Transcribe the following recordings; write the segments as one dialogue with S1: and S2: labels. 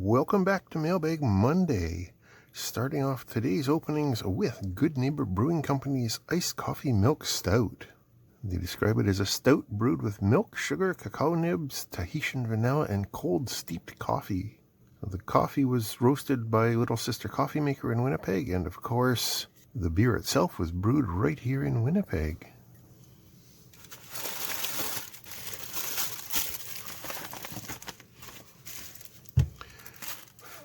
S1: Welcome back to Mailbag Monday. Starting off today's openings with Good Neighbor Brewing Company's Iced Coffee Milk Stout. They describe it as a stout brewed with milk, sugar, cacao nibs, Tahitian vanilla, and cold steeped coffee. The coffee was roasted by Little Sister Coffee Maker in Winnipeg, and of course, the beer itself was brewed right here in Winnipeg.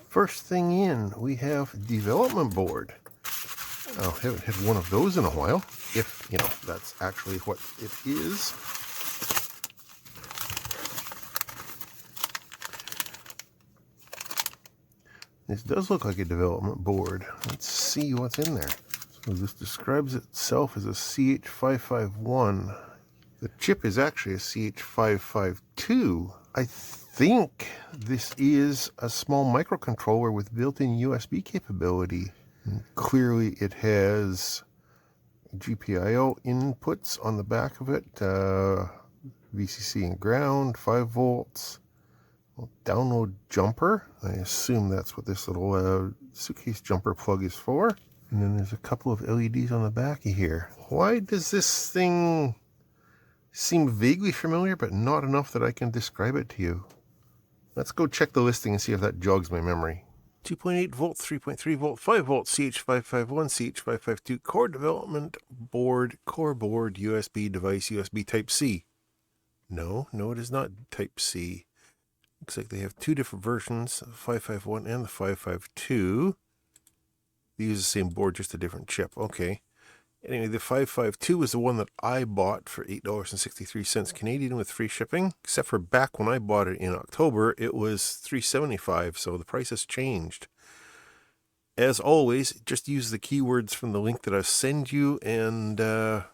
S1: First thing in, we have Development Board. I haven't had one of those in a while, if, that's actually what it is. This does look like a development board. Let's see what's in there. So this describes itself as a CH551. The chip is actually a CH552. I think this is a small microcontroller with built-in USB capability. And clearly it has GPIO inputs on the back of it, VCC and ground, 5 volts, download jumper. I assume that's what this little suitcase jumper plug is for. And then there's a couple of LEDs on the back of here. Why does this thing seem vaguely familiar, but not enough that I can describe it to you? Let's go check the listing and see if that jogs my memory. 2.8 volts, 3.3 volt, 5 volt, CH551, CH552, core development board, core board, USB device, USB Type-C. No, it is not Type-C. Looks like they have two different versions, the 551 and the 552. They use the same board, just a different chip. Okay. Anyway, the 552 is the one that I bought for $8.63 Canadian with free shipping. Except for back when I bought it in October, it was $3.75, so the price has changed. As always, just use the keywords from the link that I send you and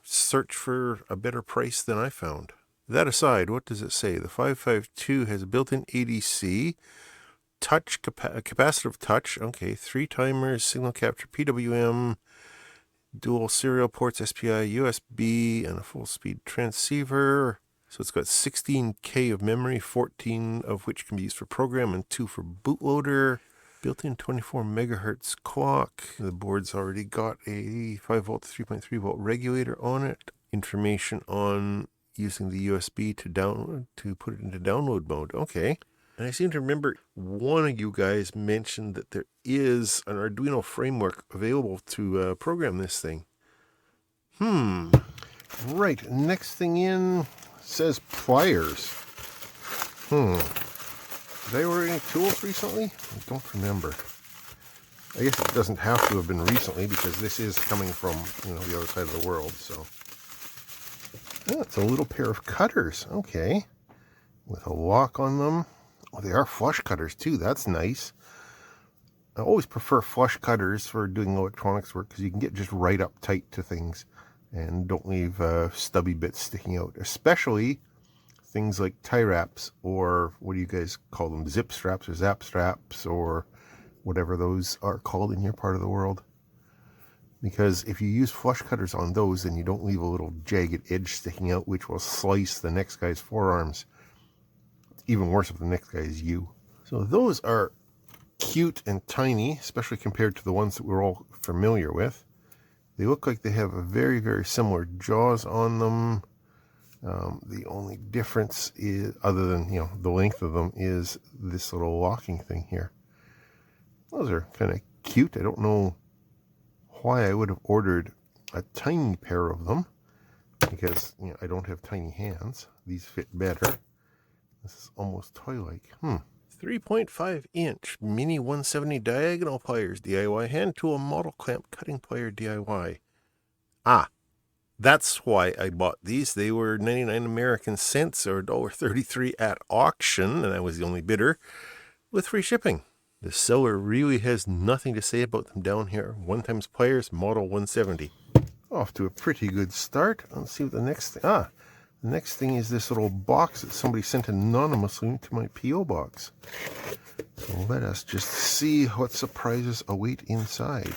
S1: search for a better price than I found. That aside, what does it say? The 552 has a built-in ADC, touch capacitive touch, okay, 3 timers, signal capture, PWM, dual serial ports, SPI, USB, and a full-speed transceiver. So it's got 16K of memory, 14 of which can be used for program and 2 for bootloader. Built-in 24 megahertz clock. The board's already got a 5 volt to 3.3 volt regulator on it. Information on using the USB to put it into download mode. Okay. And I seem to remember one of you guys mentioned that there is an Arduino framework available to program this thing. Right, next thing in says pliers. Did I order any tools recently? I don't remember. I guess it doesn't have to have been recently because this is coming from, the other side of the world, so. Oh, it's a little pair of cutters, okay. With a lock on them. Oh, they are flush cutters too. That's nice. I always prefer flush cutters for doing electronics work because you can get just right up tight to things and don't leave stubby bits sticking out. Especially things like tie wraps, or what do you guys call them? Zip straps or zap straps or whatever those are called in your part of the world. Because if you use flush cutters on those, then you don't leave a little jagged edge sticking out which will slice the next guy's forearms. Even worse if the next guy is you. So those are cute and tiny, especially compared to the ones that we're all familiar with. They look like they have a very, very similar jaws on them. The only difference is, other than, the length of them, is this little locking thing here. Those are kind of cute. I don't know why I would have ordered a tiny pair of them because, I don't have tiny hands. These fit better. This is almost toy-like. 3.5 inch mini 170 diagonal pliers, DIY hand tool, model clamp cutting plier, DIY. That's why I bought these. They were 99 American cents or $1.33 at auction, and I was the only bidder, with free shipping. The seller really has nothing to say about them down here. 1x pliers, model 170. Off to a pretty good start. Let's see what the next thing. The next thing is this little box that somebody sent anonymously to my P.O. box. So let us just see what surprises await inside.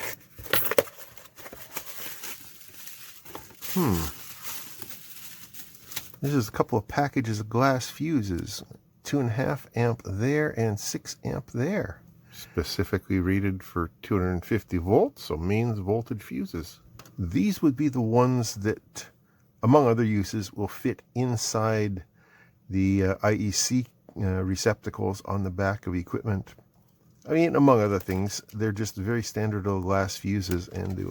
S1: This is a couple of packages of glass fuses. 2.5 amp there and 6 amp there. Specifically rated for 250 volts, so mains voltage fuses. These would be the ones that, among other uses, will fit inside the IEC receptacles on the back of equipment. I mean, among other things, they're just very standard old glass fuses and they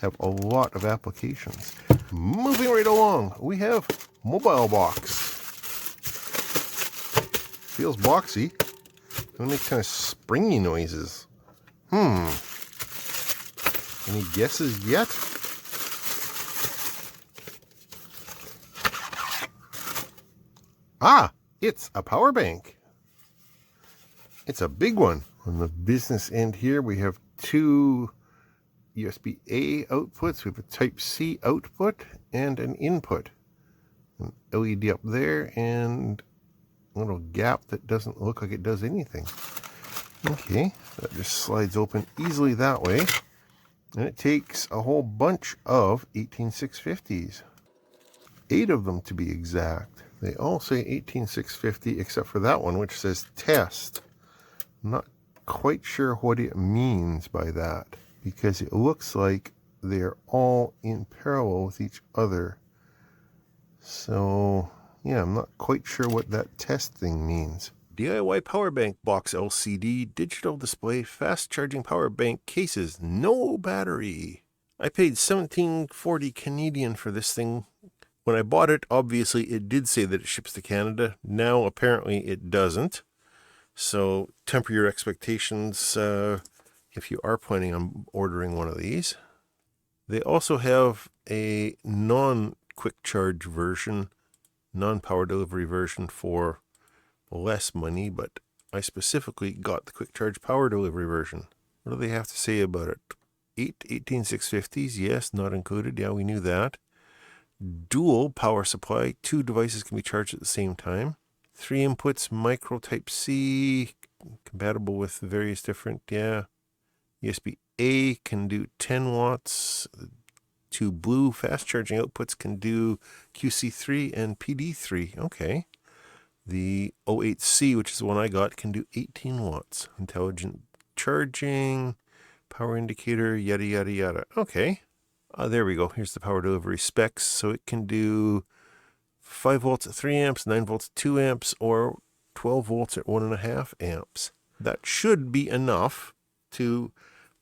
S1: have a lot of applications. Moving right along, we have mobile box. Feels boxy. Gonna make kind of springy noises. Any guesses yet? Ah, it's a power bank. It's a big one. On the business end here, we have two USB-A outputs. We have a Type-C output and an input. An LED up there and a little gap that doesn't look like it does anything. Okay, that just slides open easily that way. And it takes a whole bunch of 18650s. 8 of them to be exact. They all say 18650 except for that one, which says test. I'm not quite sure what it means by that, because it looks like they're all in parallel with each other. So yeah, I'm not quite sure what that test thing means. DIY power bank box LCD, digital display, fast charging power bank cases, no battery. I paid $17.40 Canadian for this thing. When I bought it, obviously it did say that it ships to Canada. Now apparently it doesn't. So temper your expectations if you are planning on ordering one of these. They also have a non-quick charge version, non-power delivery version for less money, but I specifically got the quick charge power delivery version. What do they have to say about it? 8 18650s, yes, not included. Yeah, we knew that. Dual power supply, 2 devices can be charged at the same time. 3 inputs, micro Type-C, compatible with various different, USB-A can do 10 watts. 2 blue fast charging outputs can do QC3 and PD3. Okay. The 08C, which is the one I got, can do 18 watts. Intelligent charging, power indicator, yada, yada, yada. Okay. There we go. Here's the power delivery specs. So it can do 5 volts at 3 amps, 9 volts at 2 amps, or 12 volts at 1.5 amps. That should be enough to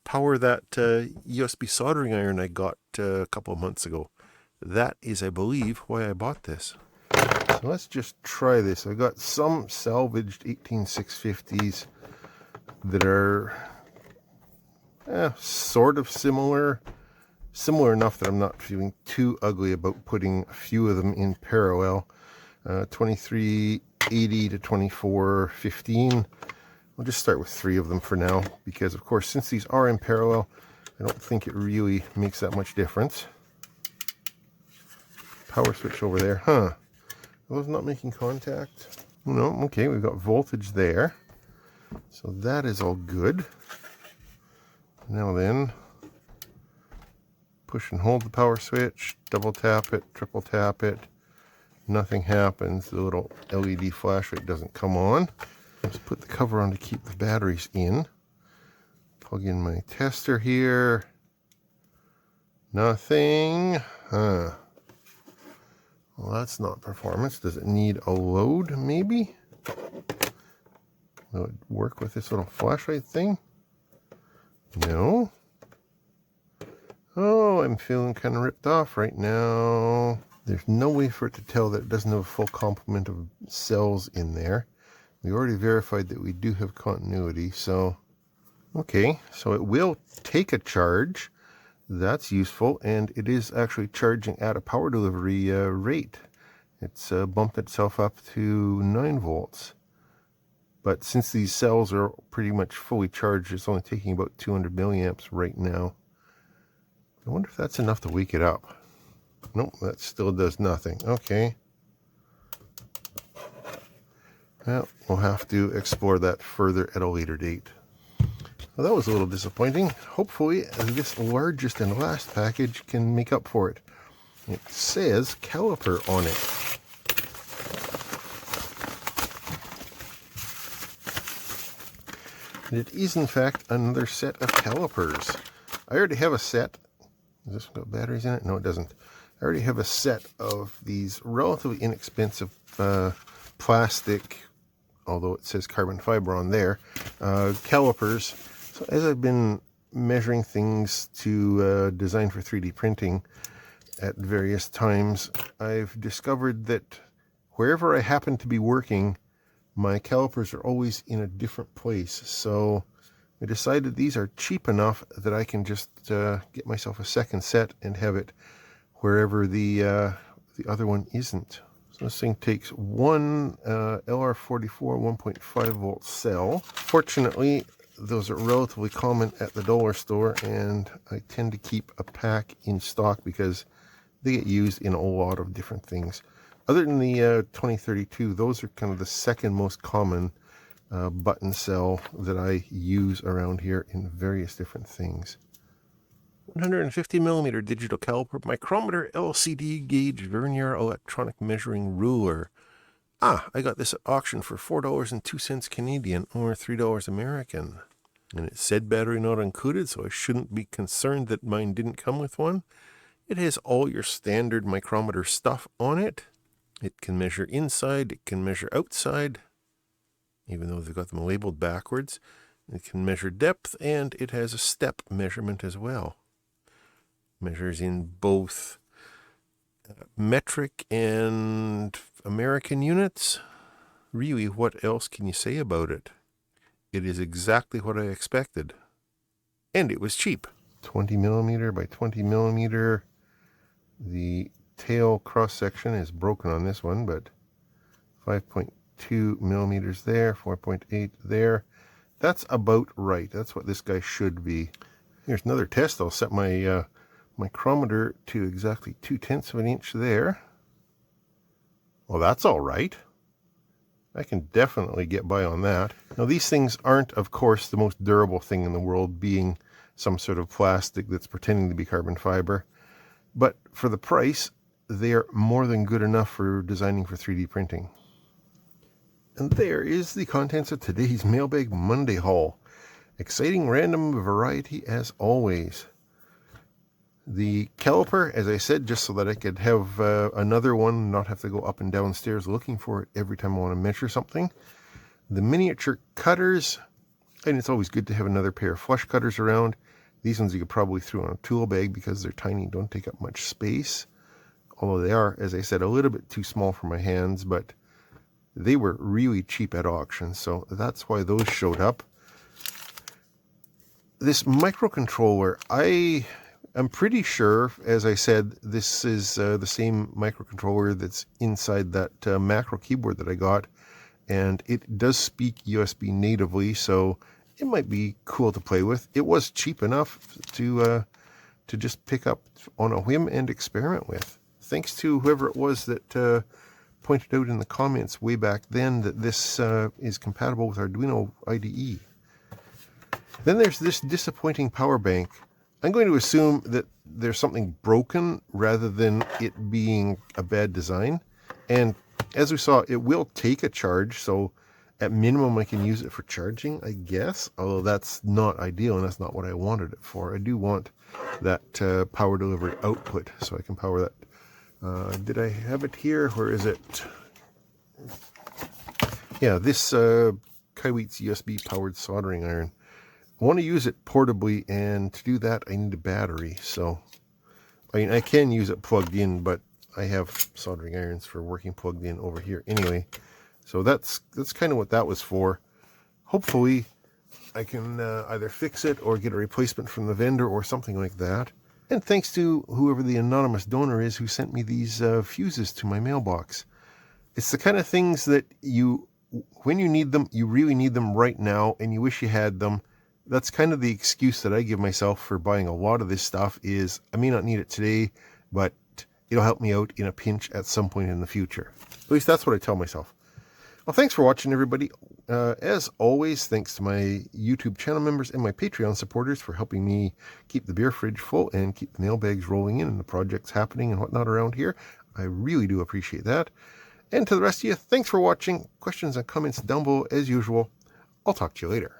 S1: power that USB soldering iron I got a couple of months ago. That is, I believe, why I bought this. So let's just try this. I got some salvaged 18650s that are sort of similar enough that I'm not feeling too ugly about putting a few of them in parallel. 2380 to 2415. We'll just start with 3 of them for now, because of course, since these are in parallel, I don't think it really makes that much difference. Power switch over there, huh? Are those not making contact? No, okay, we've got voltage there. So that is all good. Now then, push and hold the power switch, double tap it, triple tap it. Nothing happens. The little LED flashlight doesn't come on. Let's put the cover on to keep the batteries in. Plug in my tester here. Nothing. Huh. Well, that's not performance. Does it need a load, maybe? Will it work with this little flashlight thing? No. Oh, I'm feeling kind of ripped off right now. There's no way for it to tell that it doesn't have a full complement of cells in there. We already verified that we do have continuity, so... Okay, so it will take a charge. That's useful, and it is actually charging at a power delivery rate. It's bumped itself up to 9 volts. But since these cells are pretty much fully charged, it's only taking about 200 milliamps right now. I wonder if that's enough to wake it up. Nope, that still does nothing. Okay. Well, we'll have to explore that further at a later date. Well, that was a little disappointing. Hopefully, this largest and last package can make up for it. It says caliper on it. It is, in fact, another set of calipers. I already have a set. Does this got batteries in it? No, it doesn't. I already have a set of these relatively inexpensive plastic, although it says carbon fiber on there, calipers. So as I've been measuring things to design for 3D printing at various times, I've discovered that wherever I happen to be working, my calipers are always in a different place. So I decided these are cheap enough that I can just get myself a second set and have it wherever the other one isn't. So this thing takes one LR44 1.5 volt cell. Fortunately, those are relatively common at the dollar store, and I tend to keep a pack in stock because they get used in a lot of different things. Other than the 2032, those are kind of the second most common button cell that I use around here in various different things. 150mm digital caliper, micrometer, LCD gauge, vernier, electronic measuring ruler. I got this at auction for $4.02 Canadian, or $3 American. And it said battery not included, so I shouldn't be concerned that mine didn't come with one. It has all your standard micrometer stuff on it. It can measure inside, it can measure outside, even though they've got them labeled backwards. It can measure depth, and it has a step measurement as well. Measures in both metric and American units. Really, what else can you say about it? It is exactly what I expected. And it was cheap. 20mm by 20mm. The tail cross section is broken on this one, but 5.2 millimeters there, 4.8 there. That's about right. That's what this guy should be. Here's another test. I'll set my micrometer to exactly 0.2 of an inch there. Well, that's all right. I can definitely get by on that. Now, these things aren't, of course, the most durable thing in the world, being some sort of plastic that's pretending to be carbon fiber. But for the price, they are more than good enough for designing for 3D printing. And there is the contents of today's Mailbag Monday haul. Exciting random variety as always. The caliper, as I said, just so that I could have another one, not have to go up and down stairs looking for it every time I want to measure something. The miniature cutters, and it's always good to have another pair of flush cutters around. These ones you could probably throw in a tool bag because they're tiny and don't take up much space. Although they are, as I said, a little bit too small for my hands, but they were really cheap at auction, so that's why those showed up. This microcontroller, I'm pretty sure, as I said, this is the same microcontroller that's inside that macro keyboard that I got, and it does speak USB natively, so it might be cool to play with. It was cheap enough to just pick up on a whim and experiment with. Thanks to whoever it was that pointed out in the comments way back then that this is compatible with Arduino IDE. Then there's this disappointing power bank. I'm going to assume that there's something broken rather than it being a bad design. And as we saw, it will take a charge, so at minimum I can use it for charging, I guess. Although that's not ideal, and that's not what I wanted it for. I do want that power delivery output, so I can power that. Did I have it here? Where is it? Yeah, this Kaiweets USB powered soldering iron. I want to use it portably, and to do that I need a battery. So I mean, I can use it plugged in, but I have soldering irons for working plugged in over here anyway. So that's kind of what that was for. Hopefully I can either fix it or get a replacement from the vendor or something like that. And thanks to whoever the anonymous donor is who sent me these fuses to my mailbox. It's the kind of things that when you need them, you really need them right now, and you wish you had them. That's kind of the excuse that I give myself for buying a lot of this stuff is I may not need it today, but it'll help me out in a pinch at some point in the future. At least that's what I tell myself. Well, thanks for watching, everybody. As always, thanks to my YouTube channel members and my Patreon supporters for helping me keep the beer fridge full and keep the mailbags rolling in and the projects happening and whatnot around here. I really do appreciate that. And to the rest of you, thanks for watching. Questions and comments down below as usual. I'll talk to you later.